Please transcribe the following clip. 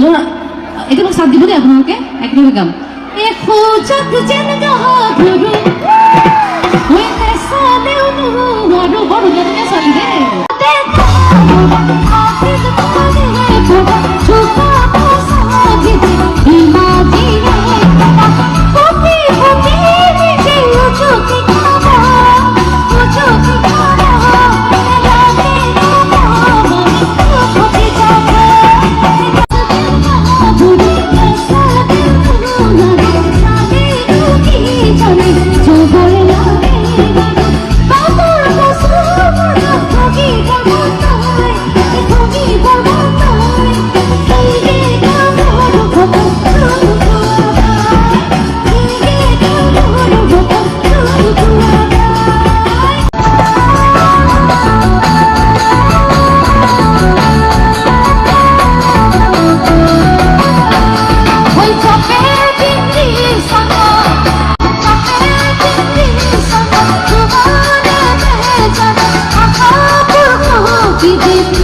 জোর এটা কোনো সাথ দিব না আপনাকে একদম গাম এ খোঁজত যেন গাধরু ওই সালে উনু বড় বড় জানে সালি রে দেখো আফিজ তোমারে ছোটা ছোটা সাথী ইমাজি কপি কপি নিজে চোখে কাবা ও চোখে কাবা লাগে না কপি যাবে Keep it